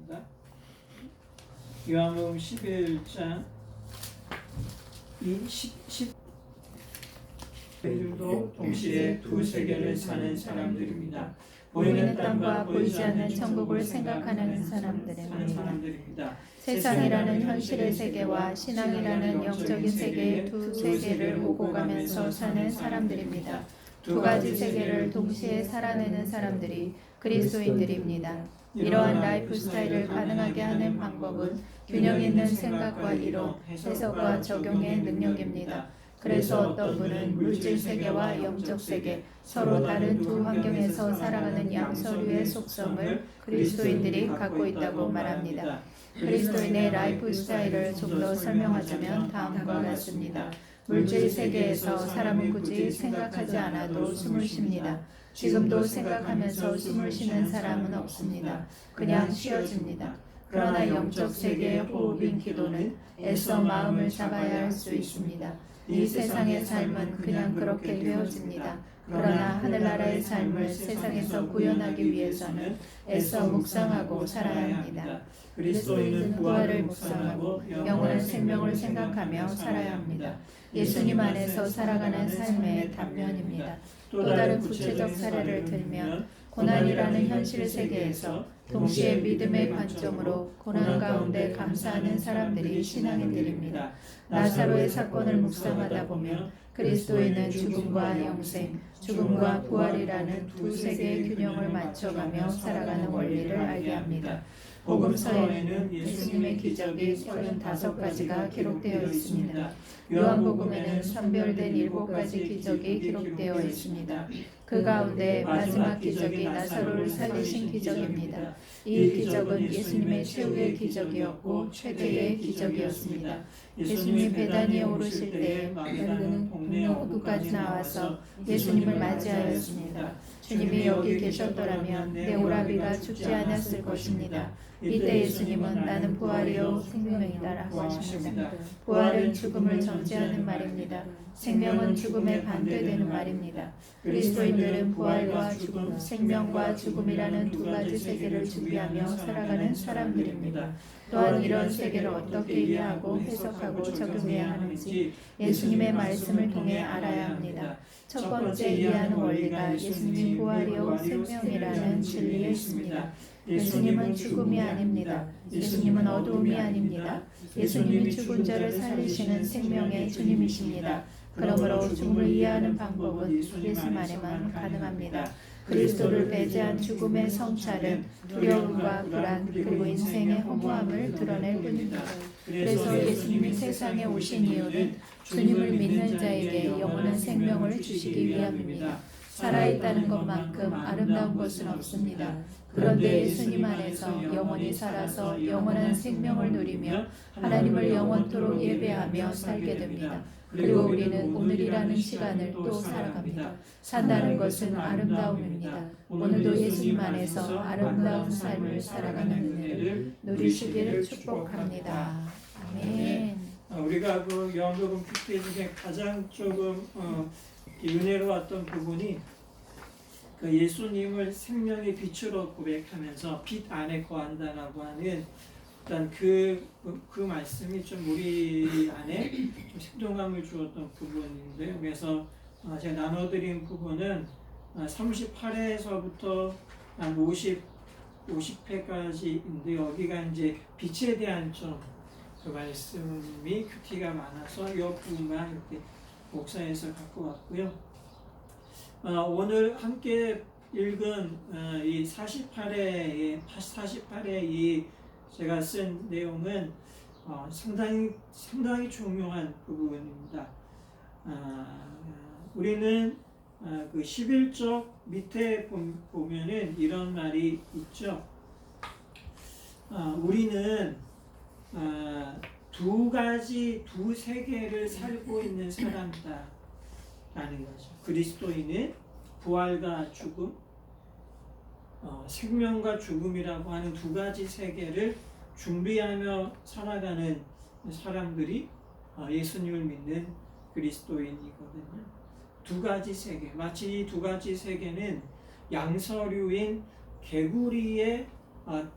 하겠습니다. 요한복음 11장 10 들도 동시에 두 세계를 사는 사람들입니다. 보이는 땅과 보이지 않는 천국을 생각하는 사람들입니다. 세상이라는 현실의 세계와 신앙이라는 영적인 세계의 두 세계를 오고 가면서 사는 사람들입니다. 두 가지 세계를 동시에 살아내는 사람들이 그리스도인들입니다. 이러한 라이프 스타일을 가능하게 하는 방법은 균형 있는 생각과 이론, 해석과 적용의 능력입니다. 그래서 어떤 분은 물질 세계와 영적 세계, 서로 다른 두 환경에서 살아가는 양서류의 속성을 그리스도인들이 갖고 있다고 말합니다. 그리스도인의 라이프 스타일을 좀 더 설명하자면 다음과 같습니다. 물질 세계에서 사람은 굳이 생각하지 않아도 숨을 쉽니다. 지금도 생각하면서 숨을 쉬는 사람은 없습니다. 그냥 쉬어집니다. 그러나 영적 세계의 호흡인 기도는 애써 마음을 잡아야 할 수 있습니다. 이 세상의 삶은 그냥 그렇게 되어집니다. 그러나 하늘나라의 삶을 세상에서 구현하기 위해서는 애써 묵상하고 살아야 합니다. 그리스도인은 부활을 묵상하고 영원한 생명을 생각하며 살아야 합니다. 예수님 안에서 살아가는 삶의 단면입니다. 또 다른 구체적 사례를 들면 고난이라는 현실 세계에서 동시에 믿음의 관점으로 고난 가운데 감사하는 사람들이 신앙인들입니다. 나사로의 사건을 묵상하다 보면 그리스도인은 죽음과 영생, 죽음과 부활이라는 두 세계의 균형을 맞춰가며 살아가는 원리를 알게 합니다. 복음서에는 예수님의 기적이 35가지가 기록되어 있습니다. 요한복음에는 선별된 7가지 기적이 기록되어 있습니다. 그 가운데 마지막 기적이 나사로를 살리신 기적입니다. 이 기적은 예수님의 최후의 기적이었고 최대의 기적이었습니다. 예수님이 베다니에 오르실 때에 마가다라는 동네 어부까지 나와서 예수님을 맞이하였습니다. 주님이 여기 계셨더라면 내 오라비가 죽지 않았을 것입니다. 이때 예수님은 나는 부활이요 생명이다라고 하십니다. 부활은 죽음을 정죄하는 말입니다. 생명은 죽음에 반대되는 말입니다. 그리스도인들은 부활과 죽음, 생명과 죽음이라는 두 가지 세계를 준비하며 살아가는 사람들입니다. 또한 이런 세계를 어떻게 이해하고 해석하고 적용해야 하는지 예수님의 말씀을 통해 알아야 합니다. 첫 번째 이해하는 원리가 예수님이 부활이요 생명이라는 진리에 있습니다. 예수님은 죽음이 아닙니다. 예수님은 어두움이 아닙니다. 예수님이 죽은 자를 살리시는 생명의 주님이십니다. 그러므로 죽음을 이해하는 방법은 예수님 안에만 가능합니다. 그리스도를 배제한 죽음의 성찰은 두려움과 불안 그리고 인생의 허무함을 드러낼 뿐입니다. 그래서 예수님이 세상에 오신 이유는 주님을 믿는 자에게 영원한 생명을 주시기 위함입니다. 살아있다는 것만큼 아름다운 것은 없습니다. 그런데 예수님 안에서 영원히 살아서 영원한 생명을 누리며 하나님을 영원토록 예배하며 살게 됩니다. 그리고 우리는 오늘이라는 시간을 또 살아갑니다. 산다는 것은 아름다움입니다. 오늘도 예수님 안에서 아름다운 삶을 살아가는 은혜를 누리시기를 축복합니다. 아멘. 우리가 그 요한복음 큐티 중에 가장 조금 은혜로웠던 부분이 그 예수님을 생명의 빛으로 고백하면서 빛 안에 거한다라고 하는 일단 그 말씀이 좀 우리 안에 좀 생동감을 주었던 부분인데요. 그래서 제가 나눠드린 부분은 38회에서부터 한 50회까지인데 여기가 이제 빛에 대한 좀 그 말씀이 큐티가 많아서 이 부분만 이렇게 목사에서 갖고 왔고요. 오늘 함께 읽은 이 48회 이 제가 쓴 내용은 상당히 중요한 부분입니다. 우리는 그 11쪽 밑에 보면은 이런 말이 있죠. 우리는 두 세계를 살고 있는 사람이다 라는 거죠. 그리스도인은 부활과 죽음, 생명과 죽음이라고 하는 두 가지 세계를 준비하며 살아가는 사람들이 예수님을 믿는 그리스도인이거든요. 두 가지 세계, 마치 이 두 가지 세계는 양서류인 개구리의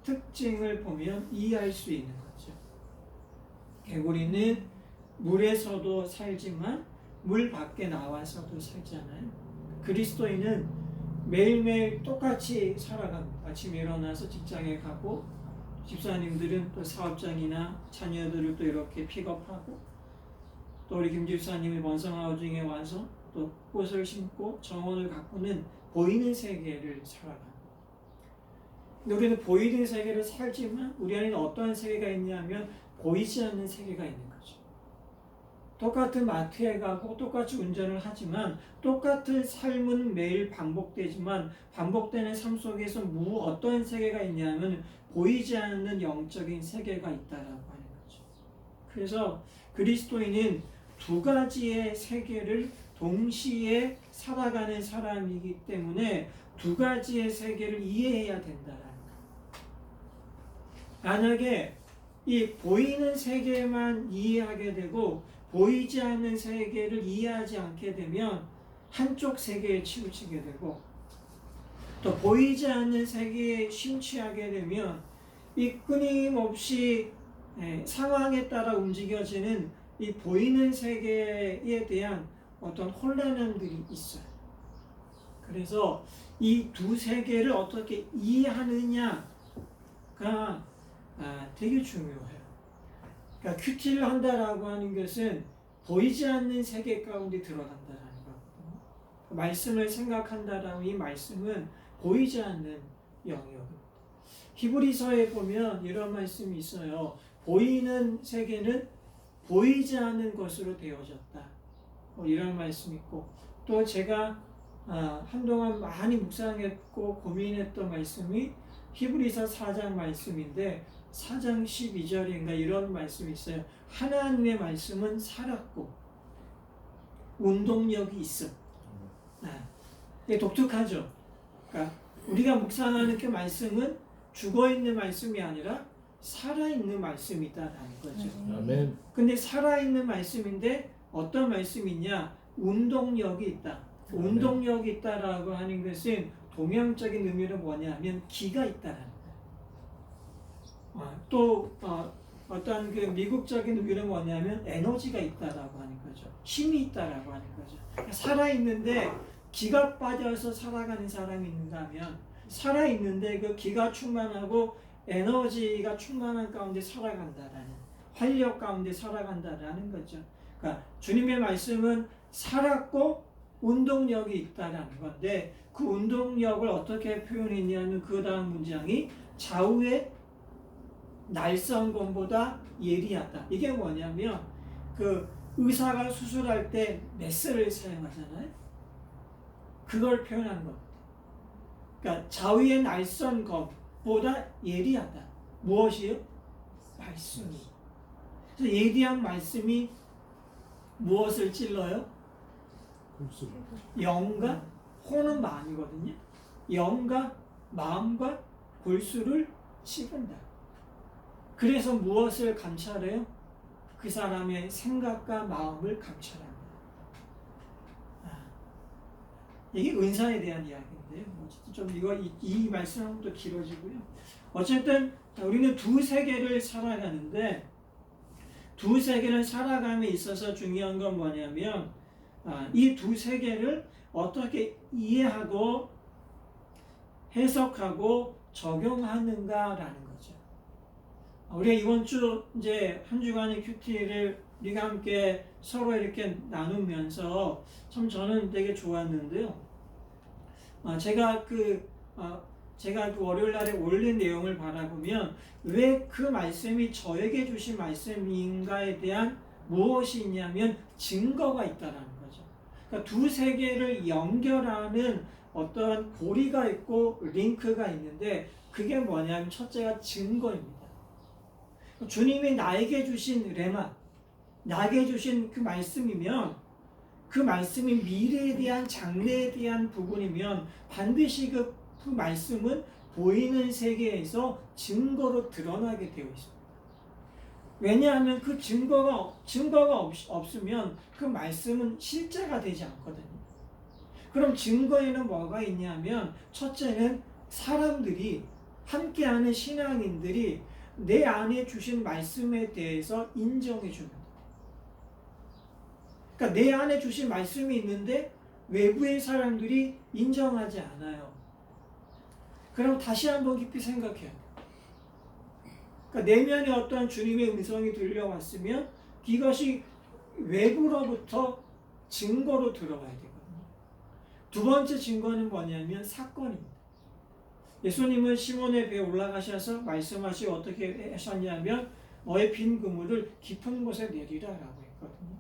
특징을 보면 이해할 수 있는 거죠. 개구리는 물에서도 살지만 물 밖에 나와서도 살잖아요. 그리스도인은 매일매일 똑같이 살아갑니다. 아침에 일어나서 직장에 가고, 집사님들은 또 사업장이나 자녀들을 또 이렇게 픽업하고, 또 우리 김 집사님이 원성하우징에 와서 또 꽃을 심고 정원을 가꾸는 보이는 세계를 살아갑니다. 근데 우리는 보이는 세계를 살지만 우리 안에는 어떠한 세계가 있냐면 보이지 않는 세계가 있는 거죠. 똑같은 마트에 가고 똑같이 운전을 하지만 똑같은 삶은 매일 반복되지만 반복되는 삶 속에서 어떤 세계가 있냐면 보이지 않는 영적인 세계가 있다라고 하는 거죠. 그래서 그리스도인은 두 가지의 세계를 동시에 살아가는 사람이기 때문에 두 가지의 세계를 이해해야 된다라는 거예요. 만약에 이 보이는 세계만 이해하게 되고 보이지 않는 세계를 이해하지 않게 되면 한쪽 세계에 치우치게 되고, 또 보이지 않는 세계에 심취하게 되면 이 끊임없이 상황에 따라 움직여지는 이 보이는 세계에 대한 어떤 혼란함들이 있어요. 그래서 이 두 세계를 어떻게 이해하느냐가 되게 중요해요. 그러니까 큐티를 한다라고 하는 것은 보이지 않는 세계 가운데 들어간다라는 거거든요. 말씀을 생각한다라고 이 말씀은 보이지 않는 영역입니다. 히브리서에 보면 이런 말씀이 있어요. 보이는 세계는 보이지 않는 것으로 되어졌다. 이런 말씀이 있고, 또 제가 한동안 많이 묵상했고 고민했던 말씀이 히브리서 4장 말씀인데 4장 12절인가 이런 말씀이 있어요. 하나님의 말씀은 살았고 운동력이 있어. 이게 독특하죠. 그러니까 우리가 묵상하는 그 말씀은 죽어있는 말씀이 아니라 살아있는 말씀이다라는 거죠. 아멘. 근데 살아있는 말씀인데 어떤 말씀이냐? 운동력이 있다. 운동력이 있다라고 하는 것은 동양적인 의미로 뭐냐면 기가 있다라는 거예요. 또 어떤 그 미국적인 의미로 뭐냐면 에너지가 있다라고 하는 거죠. 힘이 있다라고 하는 거죠. 살아있는데 기가 빠져서 살아가는 사람이 있는다면, 살아있는데 그 기가 충만하고 에너지가 충만한 가운데 살아간다라는, 활력 가운데 살아간다라는 거죠. 그러니까 주님의 말씀은 살았고 운동력이 있다라는 건데, 그 운동력을 어떻게 표현했냐면 그 다음 문장이 좌우의 날성검보다 예리하다. 이게 뭐냐면 그 의사가 수술할 때 메스를 사용하잖아요. 그걸 표현한 겁니다. 그러니까 좌우의 날성검보다 예리하다. 무엇이요? 말씀이. 그래서 예리한 말씀이 무엇을 찔러요? 영과 혼은 마음이거든요. 영과 마음과 골수를 찌른다. 그래서 무엇을 감찰해요? 그 사람의 생각과 마음을 감찰합니다. 이게 은사에 대한 이야기인데요. 어쨌든 좀 이 말씀은 또 길어지고요. 어쨌든 우리는 두 세계를 살아가는데, 두 세계를 살아감에 있어서 중요한 건 뭐냐면 이 두 세계를 어떻게 이해하고 해석하고 적용하는가라는 거죠. 우리가 이번 주 이제 한 주간의 큐티를 우리가 함께 서로 이렇게 나누면서 참 저는 되게 좋았는데요. 제가 그 월요일 날에 올린 내용을 바라보면 왜 그 말씀이 저에게 주신 말씀인가에 대한 무엇이 있냐면 증거가 있다라는 거죠. 그러니까 두 세계를 연결하는 어떤 고리가 있고 링크가 있는데, 그게 뭐냐면 첫째가 증거입니다. 주님이 나에게 주신 레마, 나에게 주신 그 말씀이면, 그 말씀이 미래에 대한 장래에 대한 부분이면 반드시 그 말씀은 보이는 세계에서 증거로 드러나게 되어 있습니다. 왜냐하면 그 증거가 없으면 그 말씀은 실제가 되지 않거든요. 그럼 증거에는 뭐가 있냐면, 첫째는 사람들이 함께하는 신앙인들이 내 안에 주신 말씀에 대해서 인정해 줍니다. 그러니까 내 안에 주신 말씀이 있는데 외부의 사람들이 인정하지 않아요. 그럼 다시 한번 깊이 생각해요. 그러니까 내면에 어떠한 주님의 음성이 들려왔으면 이것이 외부로부터 증거로 들어와야 되거든요. 두 번째 증거는 뭐냐면 사건입니다. 예수님은 시몬의 배에 올라가셔서 말씀하시고 어떻게 하셨냐면 너의 빈 그물을 깊은 곳에 내리라 라고 했거든요.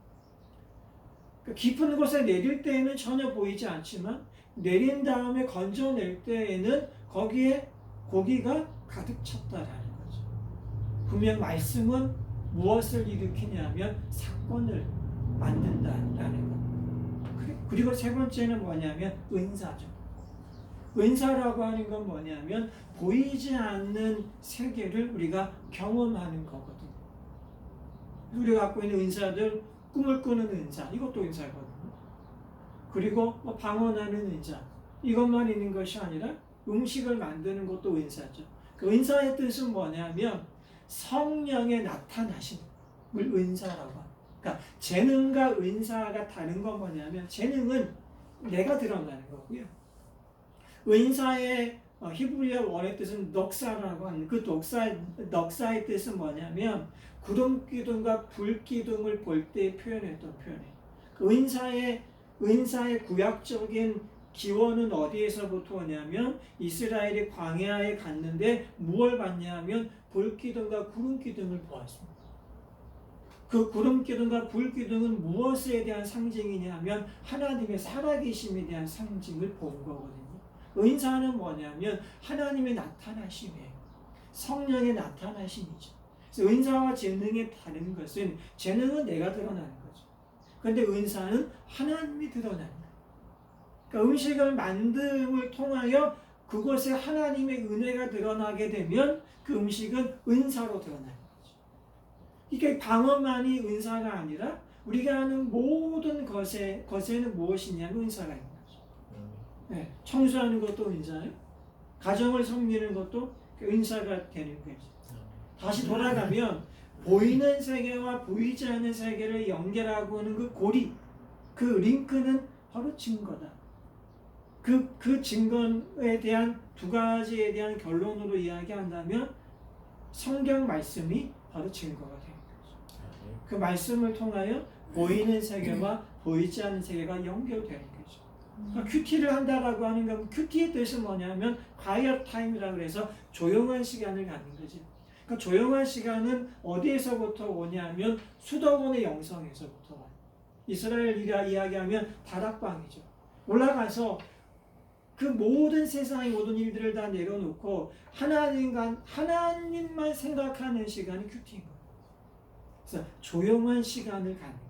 깊은 곳에 내릴 때에는 전혀 보이지 않지만 내린 다음에 건져낼 때에는 거기에 고기가 가득 찼다라는 거죠. 분명 말씀은 무엇을 일으키냐면 사건을 만든다라는 것. 그리고 세 번째는 뭐냐면 은사죠. 은사라고 하는 건 뭐냐면 보이지 않는 세계를 우리가 경험하는 거거든요. 우리가 갖고 있는 은사들, 꿈을 꾸는 은사, 이것도 은사거든요. 그리고 방언하는 은사, 이것만 있는 것이 아니라 음식을 만드는 것도 은사죠. 그 은사의 뜻은 뭐냐면 성령의 나타나심을 은사라고 합니다. 그러니까 재능과 은사가 다른 건 뭐냐면 재능은 내가 드러나는 거고요. 은사의 히브리어 원의 뜻은 넉사라고 하는 그 넉사의 뜻은 뭐냐면 구름 기둥과 불 기둥을 볼 때 표현했던 표현이에요. 그 은사의 구약적인 기원은 어디에서부터 오냐면 이스라엘이 광야에 갔는데 무엇을 봤냐면 불 기둥과 구름 기둥을 보았습니다. 그 구름 기둥과 불 기둥은 무엇에 대한 상징이냐면 하나님의 살아계심에 대한 상징을 본 거거든요. 은사는 뭐냐면 하나님의 나타나심이에요. 성령의 나타나심이죠. 그래서 은사와 재능의 다른 것은 재능은 내가 드러나는 거죠. 그런데 은사는 하나님이 드러나는 거예요. 그러니까 음식을 만듦을 통하여 그곳에 하나님의 은혜가 드러나게 되면 그 음식은 은사로 드러나는 거죠. 이게 방언만이 은사가 아니라 우리가 하는 모든 것에는 무엇이냐면 은사가 있는 거죠. 네, 청소하는 것도 은사예요. 가정을 섬기는 것도 은사가 되는 거죠. 다시 돌아가면 보이는 세계와 보이지 않는 세계를 연결하고 하는 그 고리, 그 링크는 바로 증거다. 그 증거에 대한 두 가지에 대한 결론으로 이야기한다면 성경 말씀이 바로 증거가 되는 거죠. 그 말씀을 통하여 보이는 세계와 보이지 않는 세계가 연결되는 거죠. 그러니까 큐티를 한다라고 하는 건 큐티의 뜻은 뭐냐면 quiet time이라고 해서 조용한 시간을 갖는 거죠. 그러니까 조용한 시간은 어디에서부터 오냐면 수도원의 영성에서부터 와요. 이스라엘이라 이야기하면 다락방이죠. 올라가서 그 모든 세상의 모든 일들을 다 내려놓고 하나님만 생각하는 시간이 큐티인 거예요. 그래서 조용한 시간을 갖는 거예요.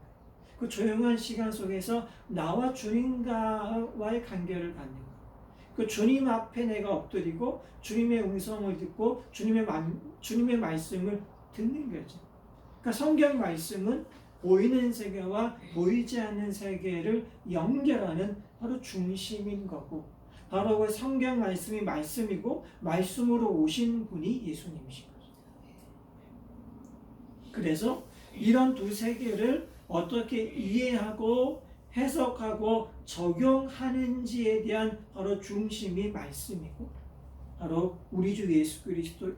그 조용한 시간 속에서 나와 주님과의 관계를 갖는 거예요. 그 주님 앞에 내가 엎드리고 주님의 음성을 듣고 주님의 말씀을 듣는 거죠. 그러니까 성경 말씀은 보이는 세계와 보이지 않는 세계를 연결하는 바로 중심인 거고, 바로 그 성경 말씀이 말씀이고 말씀으로 오신 분이 예수님이신 거죠. 그래서 이런 두 세계를 어떻게 이해하고 해석하고 적용하는지에 대한 바로 중심이 말씀이고 바로 우리 주 예수 그리스도